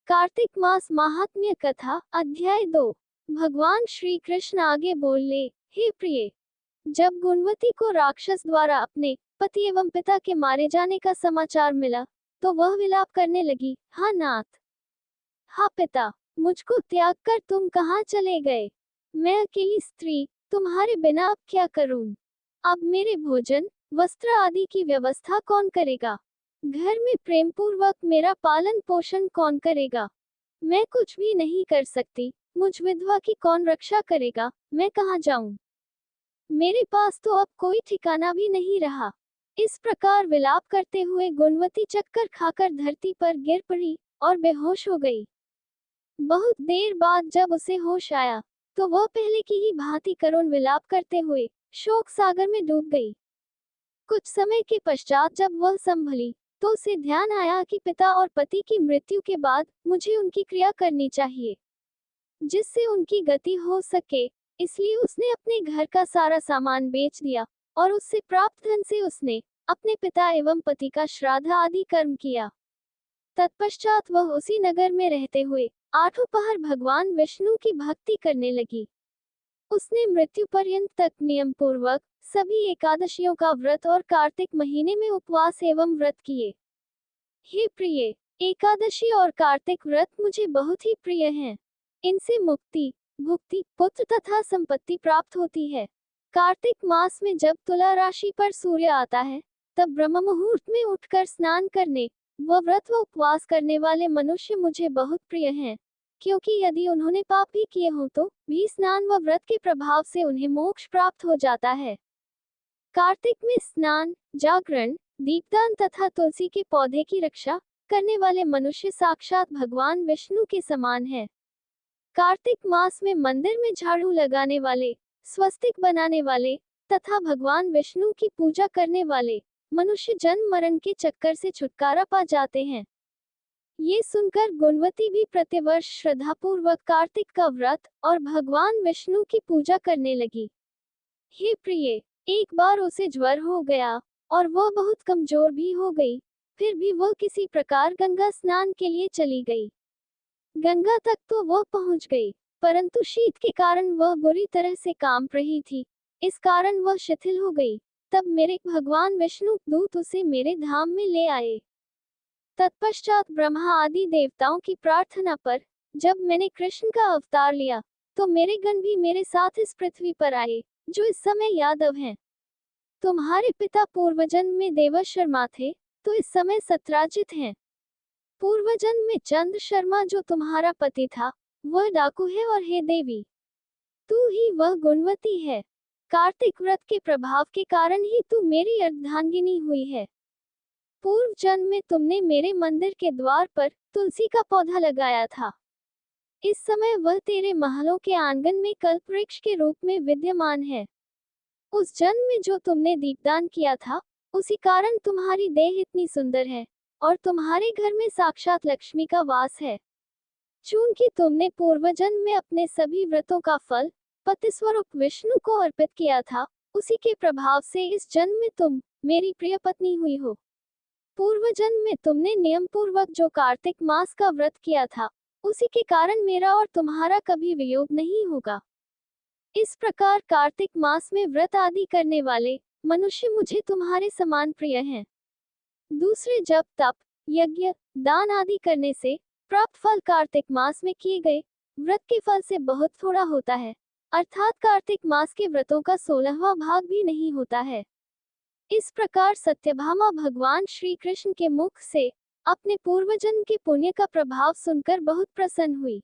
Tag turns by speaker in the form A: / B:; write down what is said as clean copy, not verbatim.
A: कार्तिक मास महात्म्य कथा अध्याय 2। भगवान श्री कृष्ण आगे बोले, हे प्रिय, जब गुणवती को राक्षस द्वारा अपने पति एवं पिता के मारे जाने का समाचार मिला तो वह विलाप करने लगी, हाँ नाथ, हाँ पिता, मुझको त्याग कर तुम कहाँ चले गए? मैं अकेली स्त्री तुम्हारे बिना अब क्या करूं? अब मेरे भोजन वस्त्र आदि की व्यवस्था कौन करेगा? घर में प्रेम पूर्वक मेरा पालन पोषण कौन करेगा? मैं कुछ भी नहीं कर सकती, मुझ विधवा की कौन रक्षा करेगा? मैं कहाँ जाऊं? मेरे पास तो अब कोई ठिकाना भी नहीं रहा। इस प्रकार विलाप करते हुए गुणवती चक्कर खाकर धरती पर गिर पड़ी और बेहोश हो गई। बहुत देर बाद जब उसे होश आया तो वह पहले की ही भांति करुण विलाप करते हुए शोक सागर में डूब गई। कुछ समय के पश्चात जब वह संभली तो उसे ध्यान आया कि पिता और पति की मृत्यु के बाद मुझे उनकी क्रिया करनी चाहिए जिससे उनकी गति हो सके। इसलिए उसने अपने घर का सारा सामान बेच दिया और उससे प्राप्त धन से उसने अपने पिता एवं पति का श्राद्ध आदि कर्म किया। तत्पश्चात वह उसी नगर में रहते हुए आठों पहर भगवान विष्णु की भक्ति करने लगी। उसने मृत्यु पर्यंत तक नियम पूर्वक सभी एकादशियों का व्रत और कार्तिक महीने में उपवास एवं व्रत किए। हे प्रिय, एकादशी और कार्तिक व्रत मुझे बहुत ही प्रिय हैं। इनसे मुक्ति, भुक्ति, पुत्र तथा संपत्ति प्राप्त होती है। कार्तिक मास में जब तुला राशि पर सूर्य आता है तब ब्रह्म मुहूर्त में उठकर स्नान करने व व्रत व उपवास करने वाले मनुष्य मुझे बहुत प्रिय हैं, क्योंकि यदि उन्होंने पाप भी किए हों तो भी स्नान व व्रत के प्रभाव से उन्हें मोक्ष प्राप्त हो जाता है। कार्तिक में स्नान, जागरण, दीपदान तथा तुलसी के पौधे की रक्षा करने वाले मनुष्य साक्षात भगवान विष्णु के समान है। कार्तिक मास में मंदिर में झाड़ू लगाने वाले, स्वस्तिक बनाने वाले तथा भगवान विष्णु की पूजा करने वाले मनुष्य जन्म मरण के चक्कर से छुटकारा पा जाते हैं। ये सुनकर गुणवती भी प्रतिवर्ष श्रद्धापूर्वक कार्तिक का व्रत और भगवान विष्णु की पूजा करने लगी। हे प्रिय, एक बार उसे ज्वर हो गया और वह बहुत कमजोर भी हो गई। फिर भी वह किसी प्रकार गंगा स्नान के लिए चली गई। गंगा तक तो वह पहुंच गई, परंतु शीत के कारण वह बुरी तरह से कांप रही थी। इस कारण वह शिथिल हो गई। तब मेरे भगवान विष्णु दूत उसे मेरे धाम में ले आए। तत्पश्चात ब्रह्मा आदि देवताओं की प्रार्थना पर जब मैंने कृष्ण का अवतार लिया तो मेरे गण भी मेरे साथ इस पृथ्वी पर आए, जो इस समय यादव हैं। तुम्हारे पिता पूर्वजन्म में देवर शर्मा थे तो इस समय सत्राजित हैं। पूर्वजन्म में चंद्र शर्मा जो तुम्हारा पति था वह डाकू है, और हे देवी, तू ही वह गुणवती है। कार्तिक व्रत के प्रभाव के कारण ही तू मेरी अर्धांगिनी हुई है। पूर्व जन्म में तुमने मेरे मंदिर के द्वार पर तुलसी का पौधा लगाया था। इस समय वह तेरे महलों के आंगन में कल्प वृक्ष के रूप में विद्यमान है। उस जन्म में जो तुमने दीपदान किया था उसी कारण तुम्हारी देह इतनी सुंदर है और तुम्हारे घर में साक्षात लक्ष्मी का वास है। चूंकि तुमने पूर्वजन्म में अपने सभी व्रतों का फल पति स्वरूप विष्णु को अर्पित किया था, उसी के प्रभाव से इस जन्म में तुम मेरी प्रिय पत्नी हुई हो। पूर्व जन्म में तुमने नियम पूर्वक जो कार्तिक मास का व्रत किया था उसी के कारण मेरा और तुम्हारा कभी वियोग नहीं होगा। इस प्रकार कार्तिक मास में व्रत आदि करने वाले मनुष्य मुझे तुम्हारे समान प्रिय हैं। दूसरे जप तप यज्ञ दान आदि करने से प्राप्त फल कार्तिक मास में किए गए व्रत के फल से बहुत थोड़ा होता है, अर्थात कार्तिक मास के व्रतों का 16वां भाग भी नहीं होता है। इस प्रकार सत्यभामा भगवान श्री कृष्ण के मुख से अपने पूर्वजन्म के पुण्य का प्रभाव सुनकर बहुत प्रसन्न हुई।